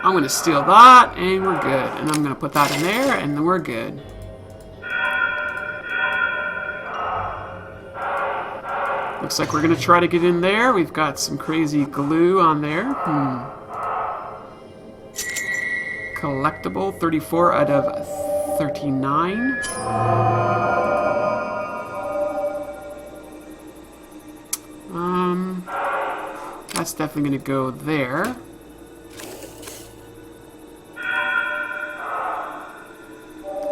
I'm going to steal that, and we're good. And I'm going to put that in there, and then we're good. Looks like we're going to try to get in there. We've got some crazy glue on there. Collectible, 34 out of 39. That's definitely going to go there.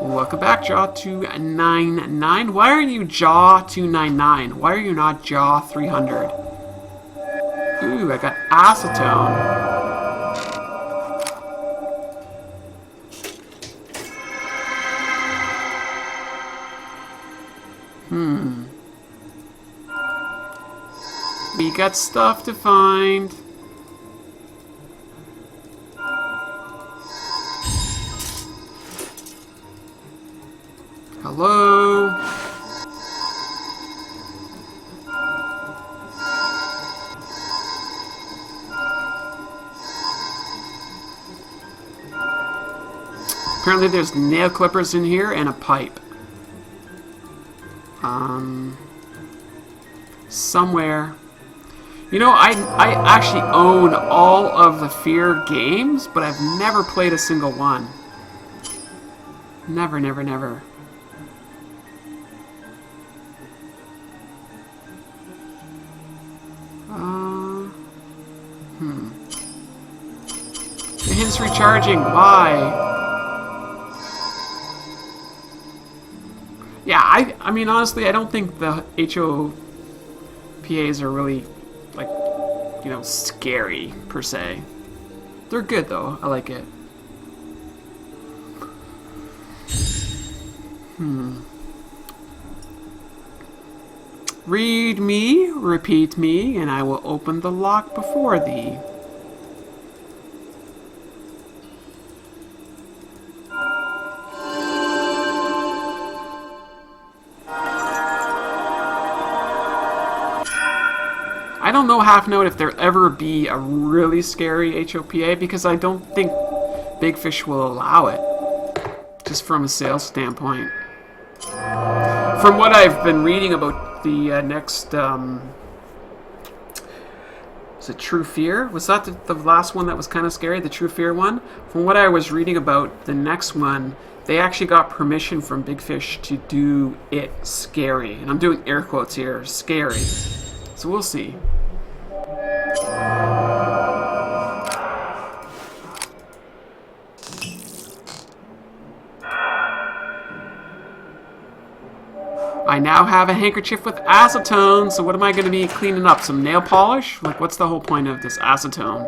Welcome back, Jaw 299. Why are you Jaw 299? Why are you not Jaw 300? Ooh, I got acetone. We got stuff to find. Hello? Apparently there's nail clippers in here and a pipe. Somewhere. You know, I actually own all of the Fear games, but I've never played a single one. Never, never, never. The hint's recharging. Why? Yeah, I mean, honestly, I don't think the HOPAs are really, like, you know, scary, per se. They're good, though. I like it. Read me, repeat me, and I will open the lock before thee. I don't know, Half Note, if there'll ever be a really scary HOPA, because I don't think Big Fish will allow it, just from a sales standpoint. From what I've been reading about the next, is it True Fear? Was that the last one that was kind of scary, the True Fear one? From what I was reading about the next one, they actually got permission from Big Fish to do it scary. And I'm doing air quotes here, scary. So we'll see. I now have a handkerchief with acetone, so what am I going to be cleaning up? Some nail polish? Like, what's the whole point of this acetone?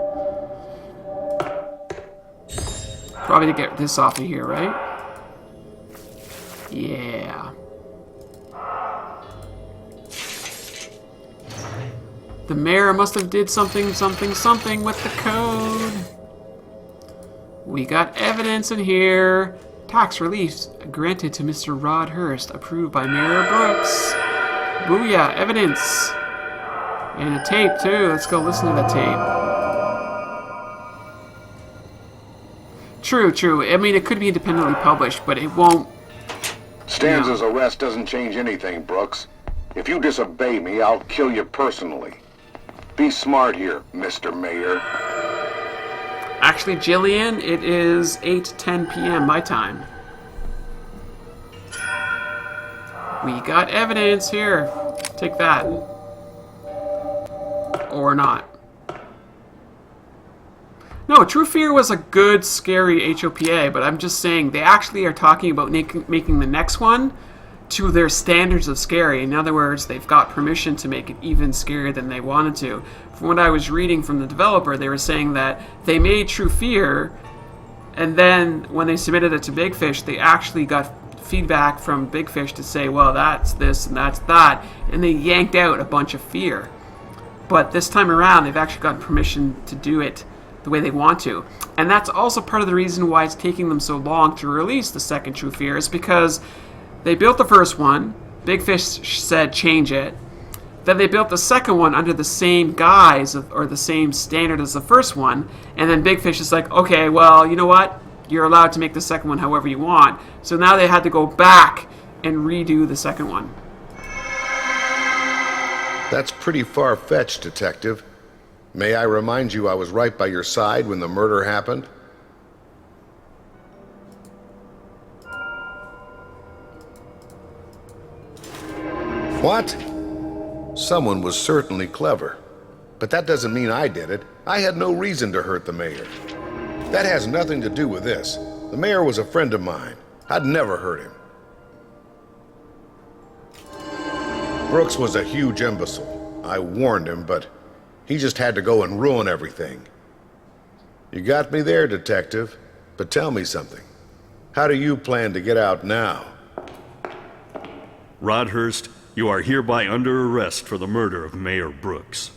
Probably to get this off of here, right? Yeah. The mayor must have did something with the code. We got evidence in here. Tax relief granted to Mr. Rod Hurst, approved by Mayor Brooks. Booyah, evidence. And a tape, too. Let's go listen to the tape. True, true. I mean, it could be independently published, but it won't... Stanza's arrest doesn't change anything, Brooks. If you disobey me, I'll kill you personally. Be smart here, Mr. Mayor. Actually, Jillian, it is 8:10 p.m. my time. We got evidence here. Take that. Or not. No, True Fear was a good, scary HOPA, but I'm just saying they actually are talking about making the next one to their standards of scary. In other words, they've got permission to make it even scarier than they wanted to. From what I was reading from the developer, they were saying that they made True Fear, and then when they submitted it to Big Fish, they actually got feedback from Big Fish to say, well, that's this and that's that, and they yanked out a bunch of Fear. But this time around, they've actually gotten permission to do it the way they want to. And that's also part of the reason why it's taking them so long to release the second True Fear, is because they built the first one, Big Fish said change it, Then they built the second one under the same guise or the same standard as the first one, and then Big Fish is like, okay, well, you know what? You're allowed to make the second one however you want. So now they had to go back and redo the second one. That's pretty far-fetched, Detective. May I remind you I was right by your side when the murder happened? What? Someone was certainly clever. But that doesn't mean I did it. I had no reason to hurt the mayor. That has nothing to do with this. The mayor was a friend of mine. I'd never hurt him. Brooks was a huge imbecile. I warned him, but he just had to go and ruin everything. You got me there, Detective. But tell me something. How do you plan to get out now? Rodhurst, you are hereby under arrest for the murder of Mayor Brooks.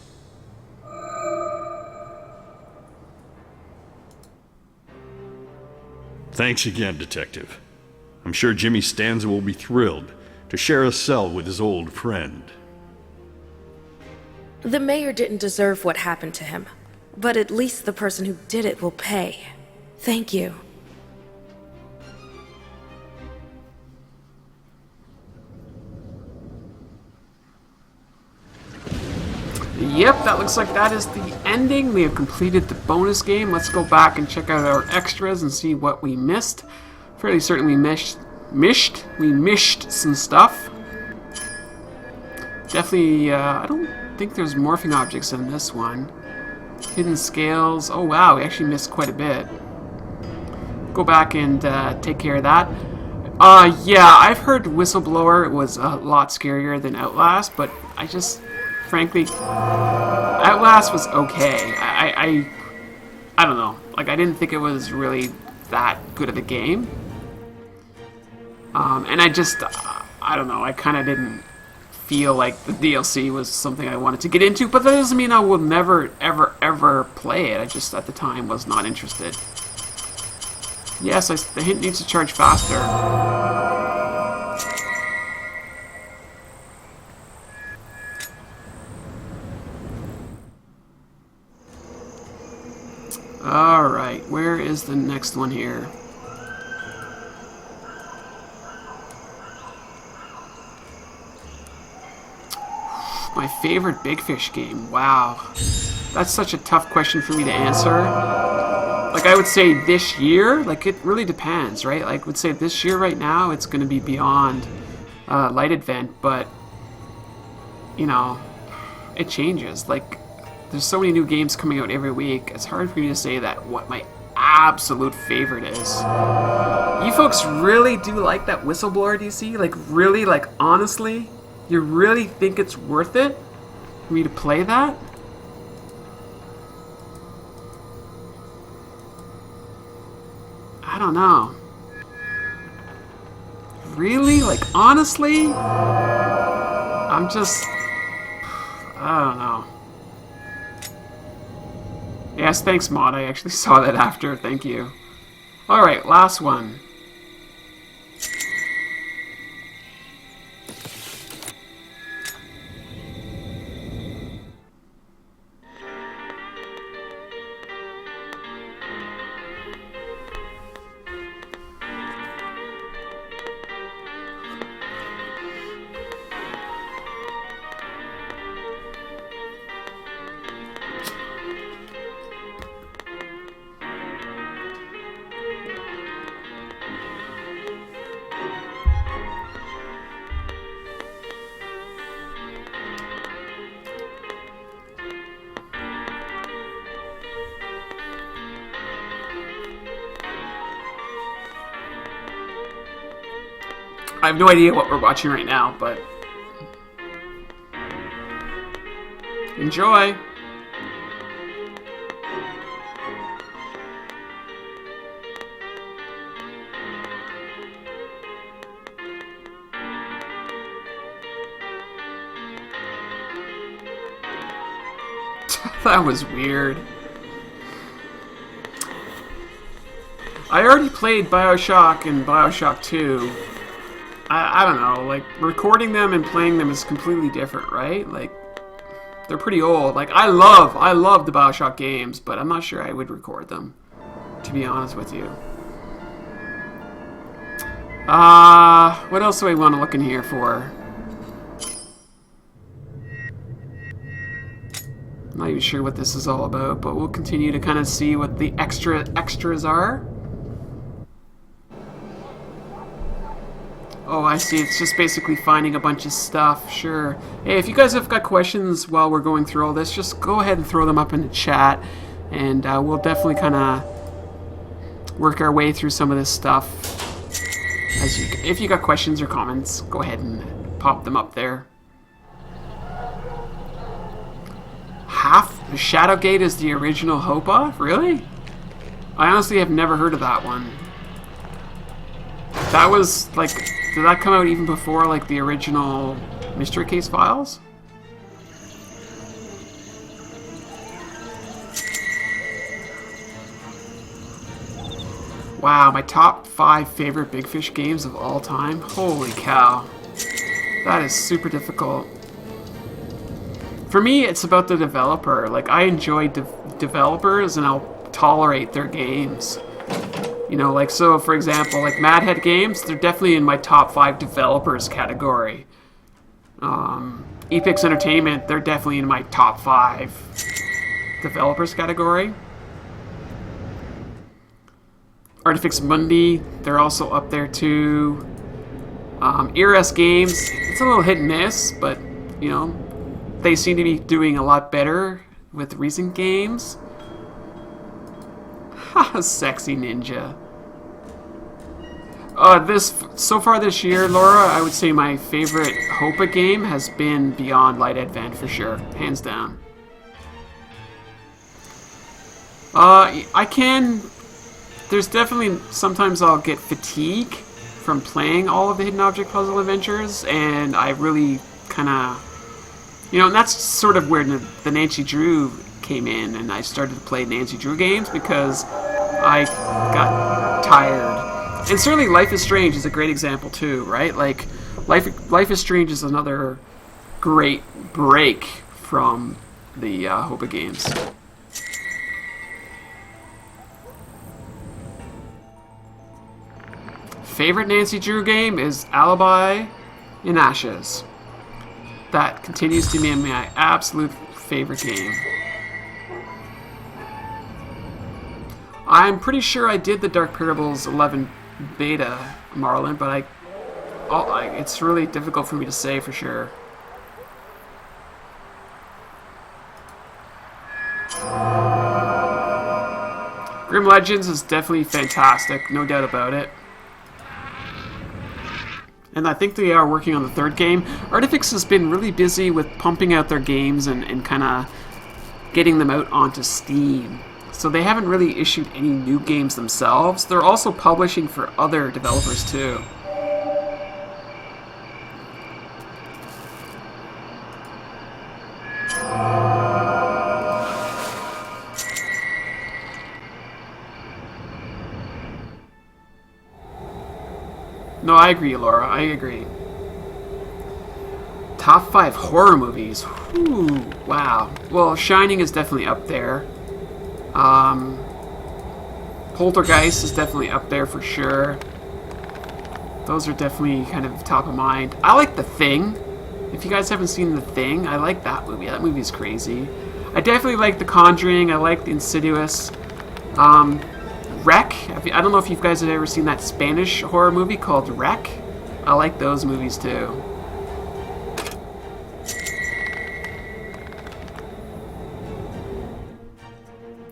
Thanks again, Detective. I'm sure Jimmy Stanza will be thrilled to share a cell with his old friend. The mayor didn't deserve what happened to him, but at least the person who did it will pay. Thank you. Yep, that looks like that is the ending. We have completed the bonus game. Let's go back and check out our extras and see what we missed. Fairly certain we missed some stuff. Definitely, I don't think there's morphing objects in this one. Hidden scales. Oh wow, we actually missed quite a bit. Go back and take care of that. Yeah, I've heard Whistleblower was a lot scarier than Outlast, but I just, frankly, Outlast was okay. I don't know. Like, I didn't think it was really that good of a game. And I just, I don't know. I kind of didn't feel like the DLC was something I wanted to get into, but that doesn't mean I will never, ever, ever play it. I just, at the time, was not interested. Yes, the hint needs to charge faster. Alright, where is the next one here? My favorite Big Fish game. Wow. That's such a tough question for me to answer. Like, I would say this year, like, it really depends, right? Like, I would say this year right now, it's going to be Beyond Light Advent, but, you know, it changes. Like, there's so many new games coming out every week, it's hard for me to say that what my absolute favorite is. You folks really do like that Whistleblower DC? Like, really, like, honestly? You really think it's worth it for me to play that? I don't know. Really? Like, honestly? I'm just... I don't know. Yes, thanks, Mod. I actually saw that after. Thank you. Alright, last one. I have no idea what we're watching right now, but enjoy. That was weird. I already played BioShock and BioShock 2. I don't know, like, recording them and playing them is completely different, right? Like, they're pretty old. Like, I love the BioShock games, but I'm not sure I would record them, to be honest with you. What else do I want to look in here for? I'm not even sure what this is all about, but we'll continue to kind of see what the extras are. Oh, I see. It's just basically finding a bunch of stuff. Sure. Hey, if you guys have got questions while we're going through all this, just go ahead and throw them up in the chat, and we'll definitely kind of work our way through some of this stuff. If you got questions or comments, go ahead and pop them up there. Shadowgate is the original Hopa? Really? I honestly have never heard of that one. That was, like, did that come out even before, like, the original Mystery Case files? Wow, my top 5 favorite Big Fish games of all time? Holy cow. That is super difficult. For me, it's about the developer. Like, I enjoy developers, and I'll tolerate their games. You know, like, so, for example, like, Madhead Games, they're definitely in my top 5 developers category. Eipix Entertainment, they're definitely in my top 5 developers category. Artifix Mundi, they're also up there, too. ERS Games, it's a little hit and miss, but, you know, they seem to be doing a lot better with recent games. Haha, sexy ninja. So far this year, Laura, I would say my favorite Hopa game has been Beyond Light Advent for sure, hands down. There's definitely, sometimes I'll get fatigue from playing all of the Hidden Object Puzzle Adventures, and I really kind of, you know, and that's sort of where the Nancy Drew came in, and I started to play Nancy Drew games because I got tired. And certainly Life is Strange is a great example too, right? Like, Life is Strange is another great break from the Hopa games. Favorite Nancy Drew game is Alibi in Ashes. That continues to be my absolute favorite game. I'm pretty sure I did the Dark Parables 11 beta, Marlon, but it's really difficult for me to say for sure. Grim Legends is definitely fantastic, no doubt about it. And I think they are working on the third game. Artifix has been really busy with pumping out their games and kind of getting them out onto Steam. So they haven't really issued any new games themselves. They're also publishing for other developers too. No, I agree, Laura. I agree. Top 5 horror movies. Whew, wow. Well, Shining is definitely up there. Poltergeist is definitely up there for sure. Those are definitely kind of top of mind. I like The Thing. If you guys haven't seen The Thing, I like that movie. That movie's crazy. I definitely like The Conjuring. I like The Insidious. Wreck. I don't know if you guys have ever seen that Spanish horror movie called Wreck. I like those movies too.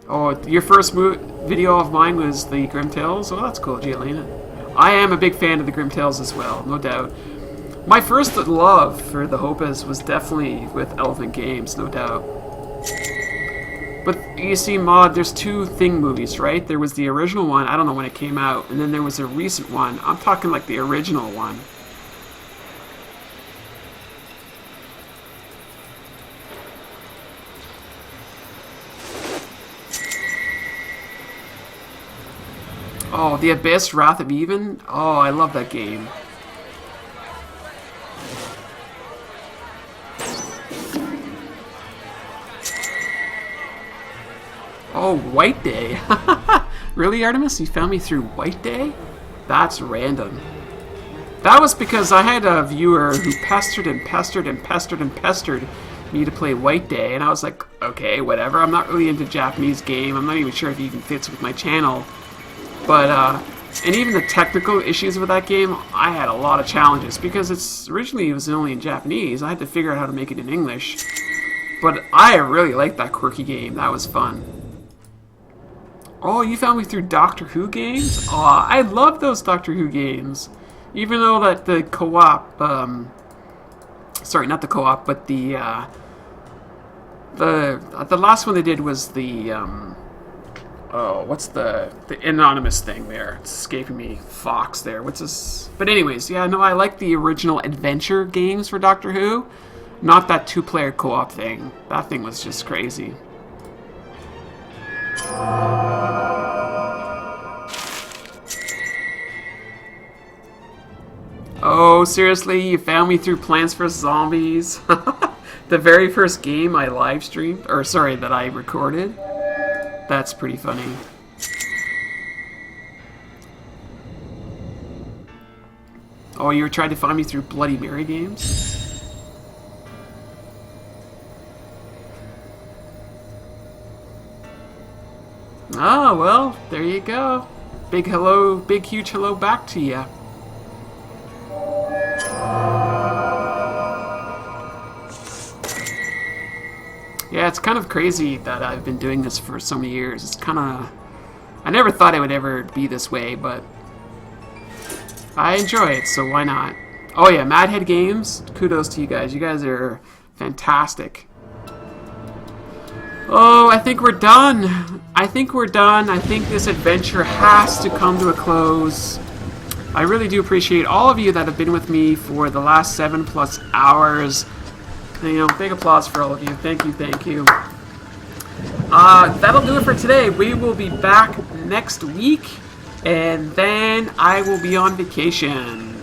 Oh, your first video of mine was the Grim Tales? Oh, that's cool, Giolina. I am a big fan of the Grim Tales as well, no doubt. My first love for the Hopas was definitely with Elephant Games, no doubt. But you see, Maud, there's 2 Thing movies, right? There was the original one, I don't know when it came out, and then there was a recent one. I'm talking like the original one. Oh, The Abyss, Wrath of Even? Oh, I love that game. Oh, White Day. Really, Artemis? You found me through White Day? That's random. That was because I had a viewer who pestered and pestered and pestered and pestered me to play White Day, and I was like, okay, whatever. I'm not really into Japanese game. I'm not even sure if it even fits with my channel. But, and even the technical issues with that game, I had a lot of challenges because originally it was only in Japanese. I had to figure out how to make it in English. But I really liked that quirky game. That was fun. Oh, you found me through Doctor Who games? Aw, I love those Doctor Who games. Even though that the co-op, sorry, not the co-op, but the last one they did was the, oh, what's the anonymous thing there? It's escaping me. Fox there. What's this? But anyways, yeah, no, I like the original adventure games for Doctor Who. Not that two-player co-op thing. That thing was just crazy. Oh, seriously? You found me through Plants vs. Zombies? The very first game I live streamed, or sorry, that I recorded? That's pretty funny. Oh, you were trying to find me through Bloody Mary games? Oh, well, there you go. Big hello, big huge hello back to ya. Yeah, it's kind of crazy that I've been doing this for so many years. It's kind of... I never thought it would ever be this way, but... I enjoy it, so why not? Oh yeah, Madhead Games, kudos to you guys. You guys are fantastic. Oh, I think we're done. I think we're done. I think this adventure has to come to a close. I really do appreciate all of you that have been with me for the last 7+ hours. You know, big applause for all of you. Thank you, thank you. That'll do it for today. We will be back next week, and then I will be on vacation.